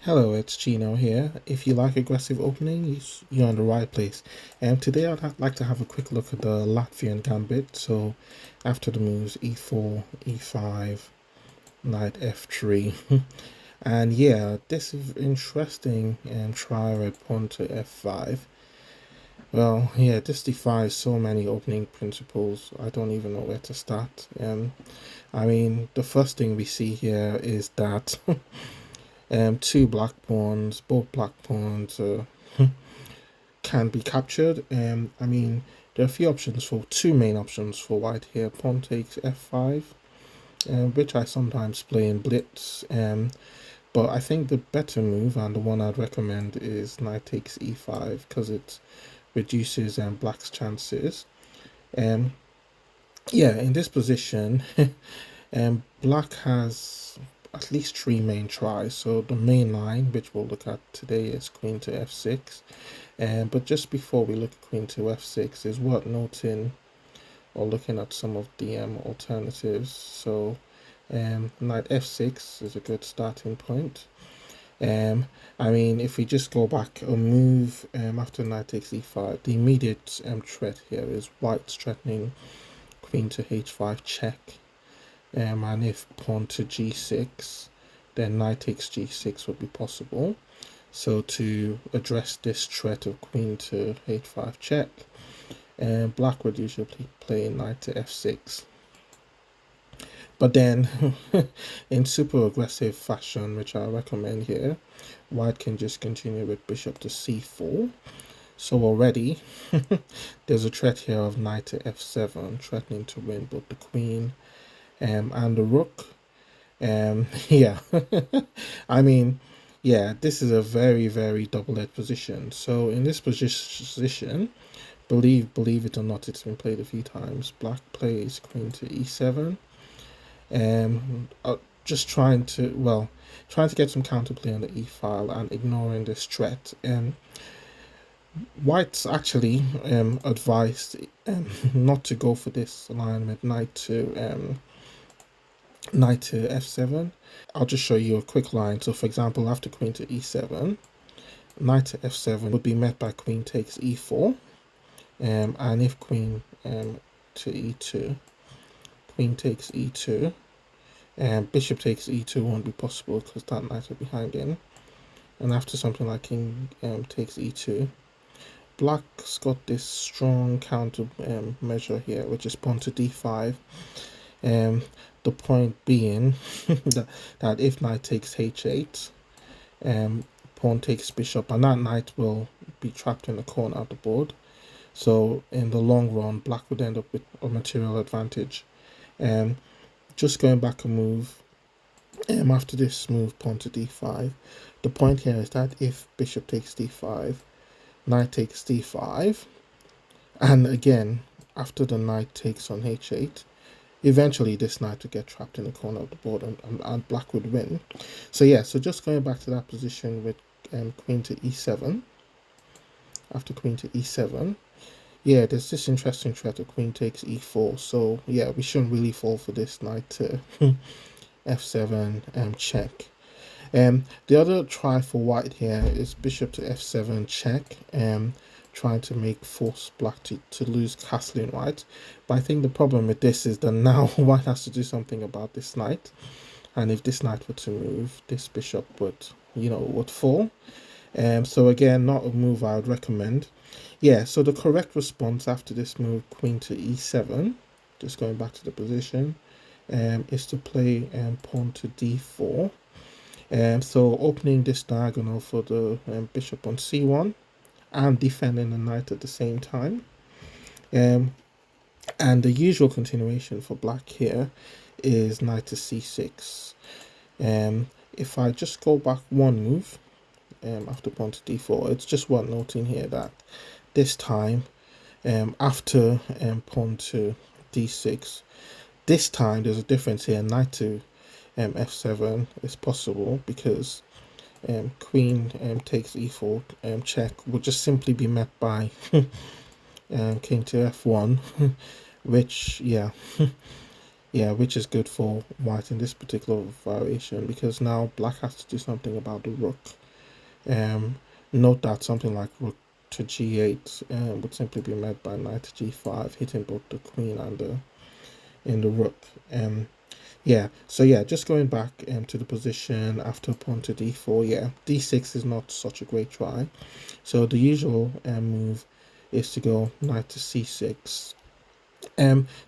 Hello, it's Chino here. If you like aggressive openings, you're in the right place. Today like to have a quick look at the Latvian Gambit. So after the moves e4, e5, knight f3. And yeah, this is interesting and try red pawn to f5. Well, yeah, this defies so many opening principles. I don't even know where to start. I mean, the first thing we see here is that two black pawns, both black pawns can be captured. I mean, there are a few options for two main options for white here. Pawn takes f5, which I sometimes play in blitz. But I think the better move and the one I'd recommend is knight takes e5 because it reduces black's chances. Um, yeah, in this position, black has at least three main tries. So the main line, which we'll look at today, is queen to f6. But just before we look at queen to f6, is worth noting or looking at some of the alternatives. So knight f6 is a good starting point. I mean, if we just go back a move after knight takes e5, the immediate threat here is white's threatening queen to h5 check. And if pawn to g6, then knight takes g6 would be possible. So to address this threat of queen to h5 check, black would usually play knight to f6. But then, in super aggressive fashion, which I recommend here, white can just continue with bishop to c4. So already, there's a threat here of knight to f7, threatening to win both the queen and the rook. Yeah, I mean, yeah, this is a very, very double-edged position. So in this position, believe it or not, it's been played a few times. Black plays queen to e7. Just trying to get some counterplay on the e file and ignoring this threat. White's actually advised not to go for this alignment, knight to f7. I'll just show you a quick line. So for example, after queen to e7, knight to f7 would be met by queen takes e4. And if queen to e2, queen takes e2, and bishop takes e2 won't be possible because that knight will be hanging. And after something like king takes e2, black's got this strong counter measure here, which is pawn to d5. The point being that if knight takes h8, pawn takes bishop, and that knight will be trapped in the corner of the board. So in the long run, black would end up with a material advantage. Just going back a move, after this move, pawn to d5, the point here is that if bishop takes d5, knight takes d5, and again, after the knight takes on h8, eventually this knight would get trapped in the corner of the board and black would win. So yeah, so just going back to that position with queen to e7, after queen to e7, yeah, there's this interesting threat of queen takes e4. So yeah, we shouldn't really fall for this knight to f7 check. The other try for white here is bishop to f7 check, trying to force black to lose castling white. But I think the problem with this is that now white has to do something about this knight, and if this knight were to move, this bishop would fall. So again, not a move I would recommend. Yeah, so the correct response after this move, queen to e7, just going back to the position, is to play pawn to d4. So opening this diagonal for the bishop on c1 and defending the knight at the same time. And the usual continuation for black here is knight to c6. If I just go back one move, after pawn to d4, it's just worth noting here that this time, after pawn to d6, this time there's a difference here. Knight to f7 is possible because queen takes e4 check would just simply be met by king to f1, which yeah Yeah, which is good for white in this particular variation, because now black has to do something about the rook. Um, Note that something like rook to g8 would simply be met by knight to g5, hitting both the queen and the rook. Yeah, so yeah, just going back to the position after pawn to d4. Yeah, d6 is not such a great try. So the usual move is to go knight to c6.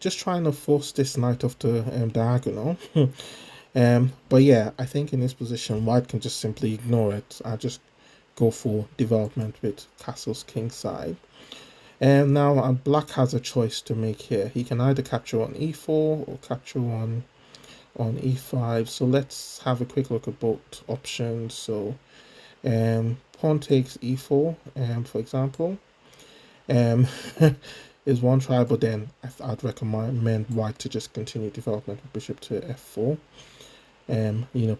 Just trying to force this knight off the diagonal. But yeah, I think in this position, white can just simply ignore it. I just go for development with castle's king side. And now black has a choice to make here. He can either capture on e4 or capture on e5. So let's have a quick look at both options. So pawn takes e4, for example, um, is one try, but then I'd recommend white to just continue development with bishop to f4.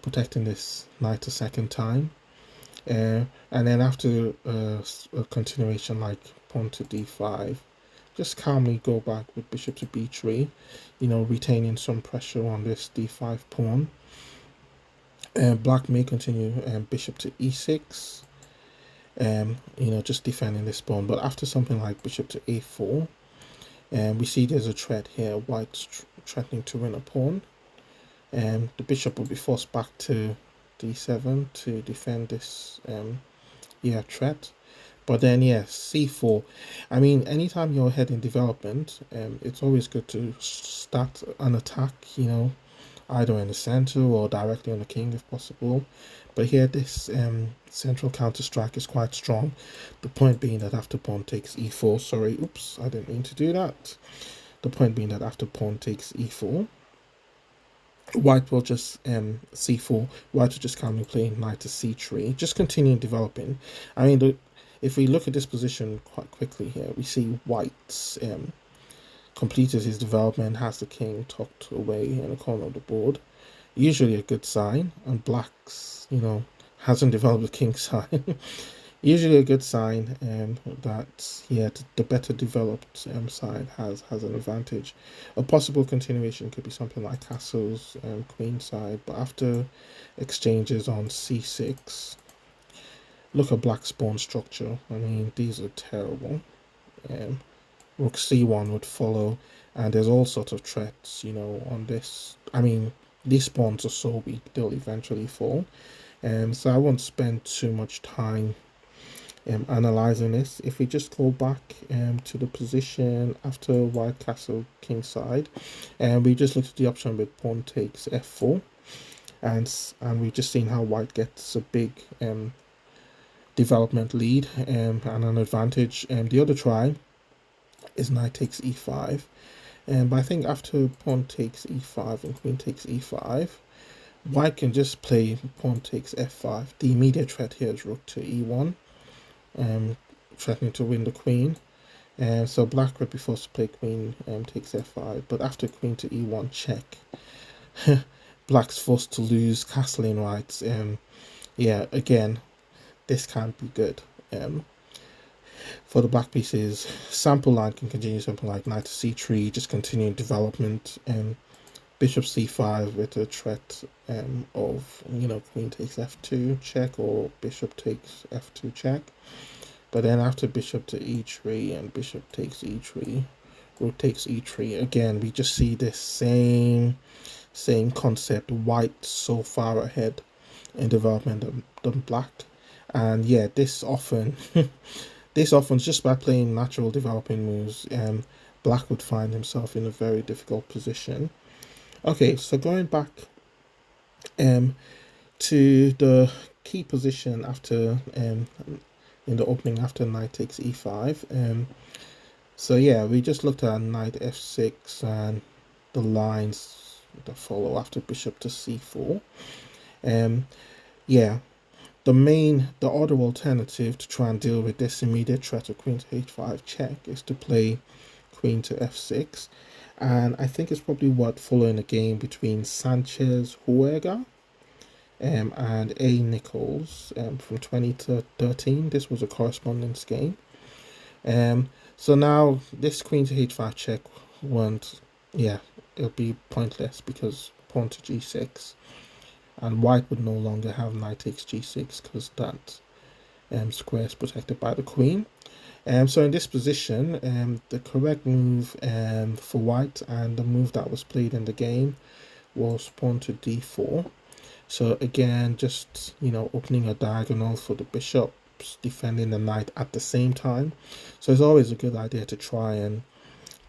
Protecting this knight a second time. And then after a continuation like pawn to d5, just calmly go back with bishop to b3, retaining some pressure on this d5 pawn. Black may continue bishop to e6, just defending this pawn. But after something like bishop to a4, we see there's a threat here. White's threatening to win a pawn. The bishop will be forced back to d7 to defend this threat. But then c4. I mean, anytime you're ahead in development, it's always good to start an attack, either in the center or directly on the king if possible. But here this central counter strike is quite strong. The point being that after pawn takes e4, sorry, oops, I didn't mean to do that. The point being that after pawn takes e4, white will just c4. White will just calmly play knight to c3, just continuing developing. I mean, if we look at this position quite quickly here, we see white's completed his development, has the king tucked away in the corner of the board. Usually a good sign. And black's, hasn't developed the king side. Usually a good sign that the better developed side has an advantage. A possible continuation could be something like castle's queen side, but after exchanges on c6, look at black's pawn structure. I mean, these are terrible. Rook c1 would follow, and there's all sorts of threats, on this. I mean, these pawns are so weak, they'll eventually fall. So I won't spend too much time analyzing this. If we just go back to the position after white castle king side, and we just looked at the option with pawn takes f4, and we've just seen how white gets a big development lead and an advantage. The other try is knight takes e5, but I think after pawn takes e5 and queen takes e5, white can just play pawn takes f5. The immediate threat here is rook to e1, threatening to win the queen. So black would be forced to play queen takes f5, but after queen to e1 check, black's forced to lose castling rights. Again, this can't be good. For the black pieces, sample line can continue something like knight to c3, just continuing development, bishop c5 with a threat of queen takes f2 check or bishop takes f2 check. But then after bishop to e3 and bishop takes e3, rook takes e3, again we just see this same concept. White so far ahead in development than black, and this often just by playing natural developing moves, black would find himself in a very difficult position. Okay, so going back to the key position after in the opening after knight takes e5. So we just looked at knight f6 and the lines that follow after bishop to c4. The other alternative to try and deal with this immediate threat of queen to h5 check is to play queen to f6. And I think it's probably worth following a game between Sanchez Huerga and A. Nichols from 2013. This was a correspondence game. So now this queen to h5 check won't, it'll be pointless because pawn to g6, and white would no longer have knight takes g6 because that square is protected by the queen. So in this position, the correct move for white, and the move that was played in the game, was pawn to d4. So again, just, opening a diagonal for the bishops, defending the knight at the same time. So it's always a good idea to try and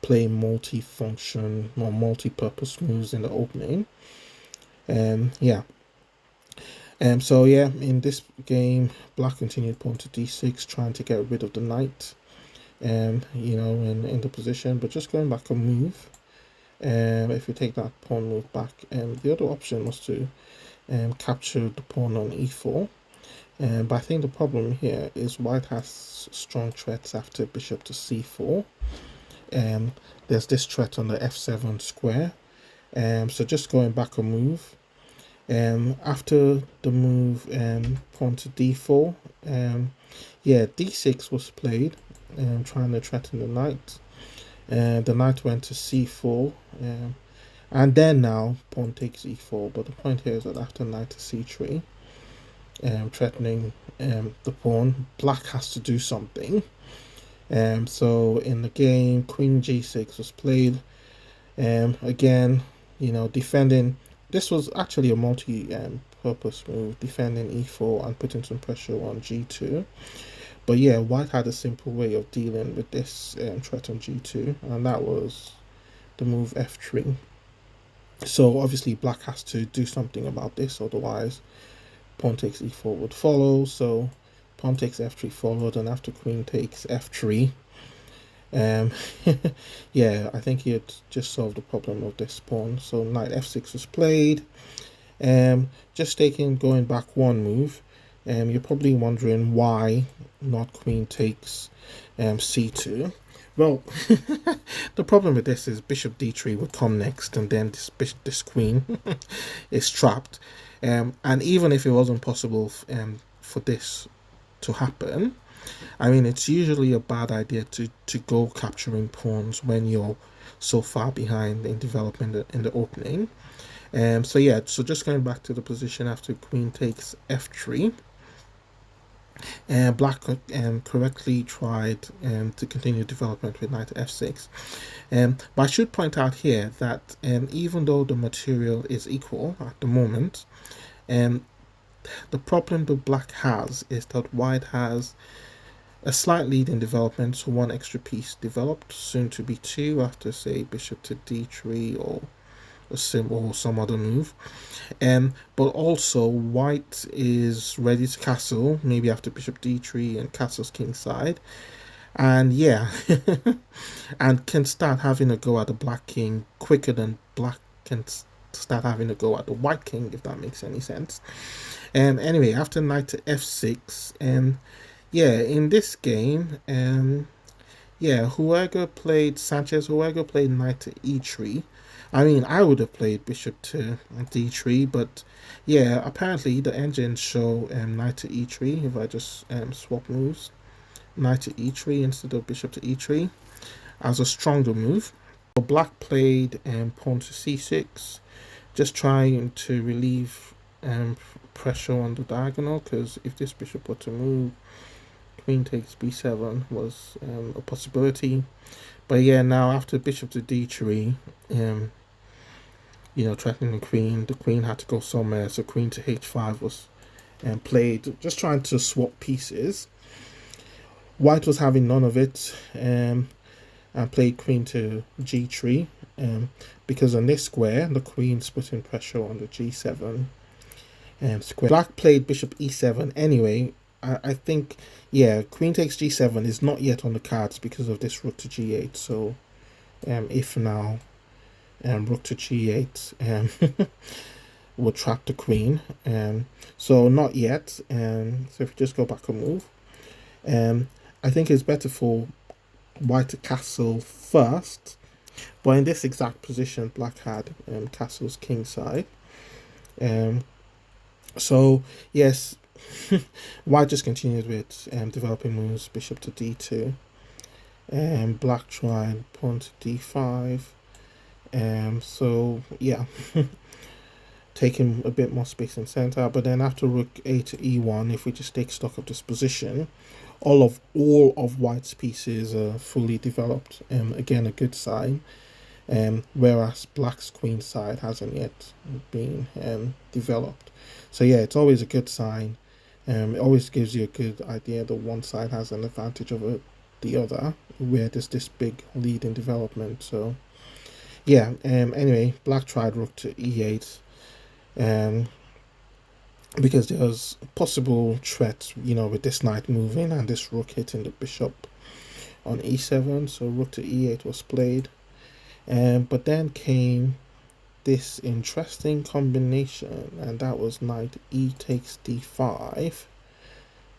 play multi-function or multi-purpose moves in the opening. So yeah, in this game, black continued pawn to d6, trying to get rid of the knight, in the position. But just going back a move, if we take that pawn move back, the other option was to capture the pawn on e4. But I think the problem here is white has strong threats after bishop to c4. There's this threat on the f7 square. So just going back a move. After the move pawn to d4, d6 was played, trying to threaten the knight. The knight went to c4, and then now pawn takes e4. But the point here is that after knight to c3, threatening the pawn, black has to do something. So in the game, queen g6 was played. Again, defending. This was actually a multi-purpose move, defending e4 and putting some pressure on g2. But yeah, white had a simple way of dealing with this threat on g2, and that was the move f3. So obviously black has to do something about this, otherwise pawn takes e4 would follow. So pawn takes f3 followed, and after queen takes f3, I think he had just solved the problem of this pawn. So knight f6 was played. Just going back one move. You're probably wondering why not queen takes c2. Well, the problem with this is bishop d3 would come next, and then this queen is trapped. And even if it wasn't possible for this to happen, I mean, it's usually a bad idea to go capturing pawns when you're so far behind in development in the opening. So just going back to the position after queen takes f3, black correctly tried to continue development with knight f6. But I should point out here that even though the material is equal at the moment, the problem that black has is that white has a slight lead in development, so one extra piece developed, soon to be two after, say, bishop to d3 or some other move. But also white is ready to castle, maybe after bishop d3 and castles kingside, and and can start having a go at the black king quicker than black can start having a go at the white king, if that makes any sense. Anyway, after knight to f6, in this game, Sanchez Huerga played knight to e3. I mean, I would have played bishop to d3, but apparently the engines show knight to e3. If I just swap moves, knight to e3 instead of bishop to e3 as a stronger move. So black played pawn to c6, just trying to relieve pressure on the diagonal, because if this bishop were to move, queen takes b7 was a possibility. But now after bishop to d3, threatening the queen had to go somewhere, so queen to h5 was played, just trying to swap pieces. White was having none of it, and played queen to g3, because on this square the queen's putting pressure on the g7 square. Black played bishop e7 anyway. I think, queen takes g7 is not yet on the cards because of this rook to g8. So if now rook to g8 will trap the queen, so not yet. So if you just go back a move, I think it's better for white to castle first, but in this exact position black had castles kingside. So yes, white just continued with developing moves, bishop to d2, black tried pawn to d5, So yeah, taking a bit more space in center. But then after rook a to e1, if we just take stock of this position, all of white's pieces are fully developed. Again, a good sign. Whereas black's queen side hasn't yet been developed. So yeah, it's always a good sign. It always gives you a good idea that one side has an advantage over the other, where there's this big lead in development. So yeah. Anyway, black tried rook to e8. Um, because there's possible threats, with this knight moving and this rook hitting the bishop on e7. So rook to e8 was played. But then came this interesting combination, and that was knight e takes d5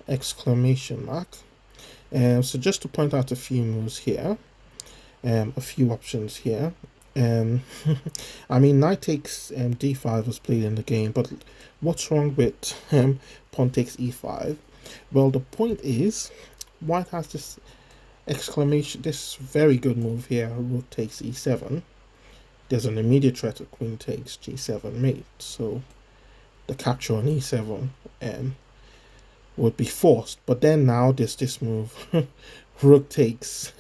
exclamation mark. So just to point out a few moves here, a few options here. I mean, knight takes d5 was played in the game, but what's wrong with pawn takes e5? Well, the point is, white has this exclamation, this very good move here, rook takes e7. There's an immediate threat of queen takes g7 mate, so the capture on e7 would be forced. But then now there's this move, rook takes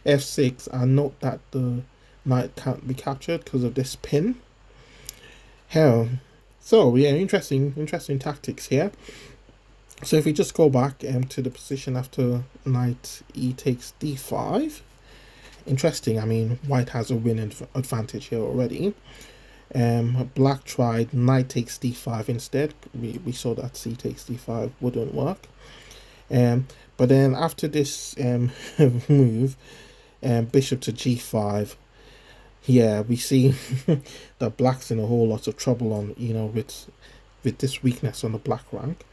f6, and note that the knight can't be captured because of this pin. Hell, so yeah, interesting tactics here. So if we just go back to the position after knight e takes d5, interesting. I mean, white has a winning advantage here already. Black tried knight takes d5 instead. We saw that c takes d5 wouldn't work. But then after this move, bishop to g5, yeah, we see that black's in a whole lot of trouble on, with this weakness on the black rank.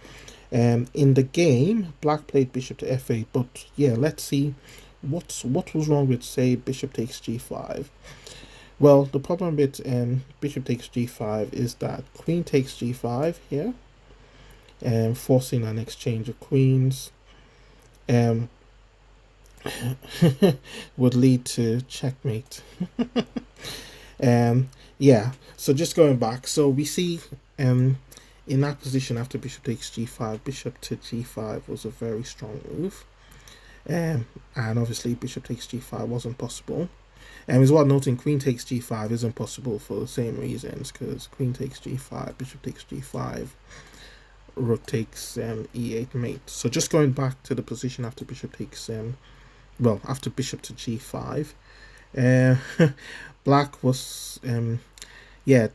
In the game, black played bishop to f8, but yeah, let's see what was wrong with, say, bishop takes g5. Well, the problem with bishop takes g5 is that queen takes g5 here, forcing an exchange of queens. Would lead to checkmate. Yeah, so just going back, so we see in that position after bishop takes g5, bishop to g5 was a very strong move, and obviously bishop takes g5 wasn't possible. And it's worth noting queen takes g5 isn't possible for the same reasons, because queen takes g5, bishop takes g5, rook takes e8 mate. So just going back to the position after bishop takes after bishop to g5, black was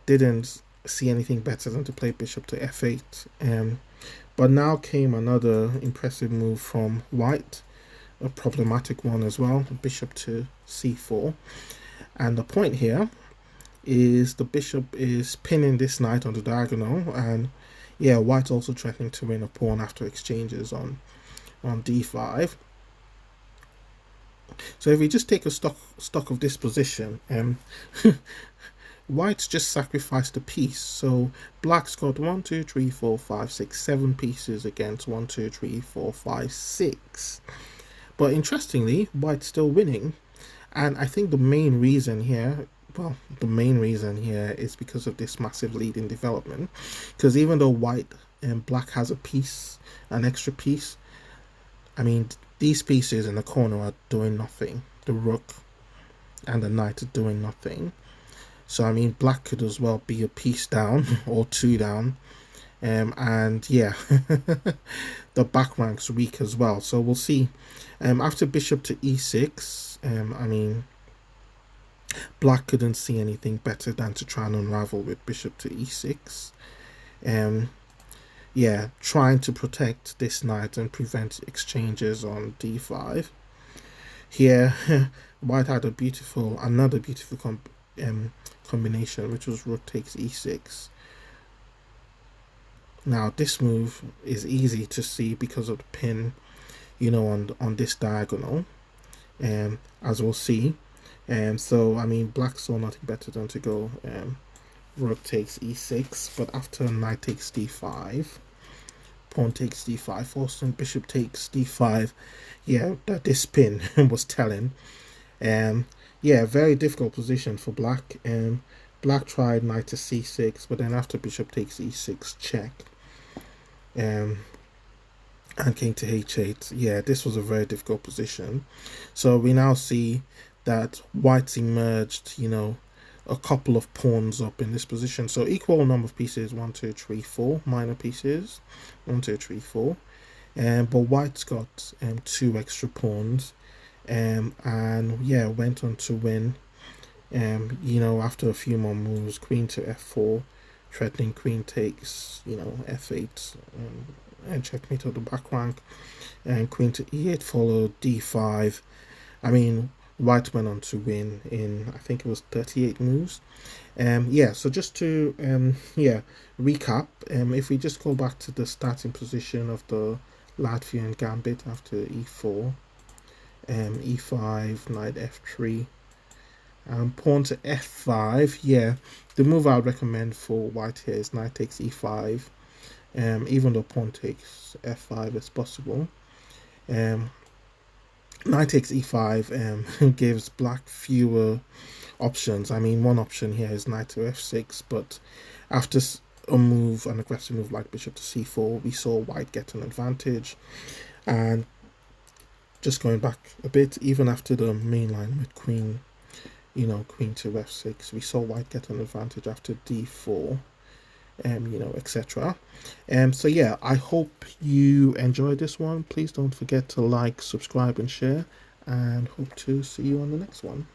didn't see anything better than to play bishop to f8. But now came another impressive move from white, a problematic one as well, bishop to c4. And the point here is the bishop is pinning this knight on the diagonal, and yeah, white also threatening to win a pawn after exchanges on d5. So if we just take a stock of this position, white's just sacrificed a piece. So black's got 1, 2, 3, 4, 5, 6, 7 pieces against 1, 2, 3, 4, 5, 6. But interestingly, white's still winning. And I think the main reason here is because of this massive lead in development. Because even though white and black has a piece, an extra piece, I mean, these pieces in the corner are doing nothing. The rook and the knight are doing nothing. So, I mean, black could as well be a piece down or 2 down. And yeah, the back rank's weak as well. So we'll see. After bishop to e6, I mean, black couldn't see anything better than to try and unravel with bishop to e6. Yeah, trying to protect this knight and prevent exchanges on d5. Here, white had another beautiful combination, which was rook takes e6. Now this move is easy to see because of the pin, on this diagonal, as we'll see. So I mean, black saw nothing better than to go rook takes e6, but after knight takes d5, pawn takes d5, forcing bishop takes d5, yeah, that this pin was telling. yeah, very difficult position for black. Black tried knight to c6, but then after bishop takes e6 check, um, and king to h8. Yeah, this was a very difficult position. So we now see that white's emerged, a couple of pawns up in this position. So equal number of pieces, 1, 2, 3, 4, minor pieces, 1, 2, 3, 4. But white's got two extra pawns, and yeah, went on to win. After a few more moves, queen to f4, threatening queen takes, f8, and checkmate of the back rank, and queen to e8 followed d5. I mean, white went on to win in, I think it was 38 moves. Yeah, so just to recap, if we just go back to the starting position of the Latvian Gambit after e4, e5, knight f3, pawn to f5. Yeah, the move I would recommend for white here is knight takes e5. Even though pawn takes f5 is possible. Knight takes e5 gives black fewer options. I mean, one option here is knight to f6, but after an aggressive move like bishop to c4, we saw white get an advantage. And just going back a bit, even after the main line with queen, queen to f6, we saw white get an advantage after d4, etc. So yeah, I hope you enjoyed this one. Please don't forget to like, subscribe, and share, and hope to see you on the next one.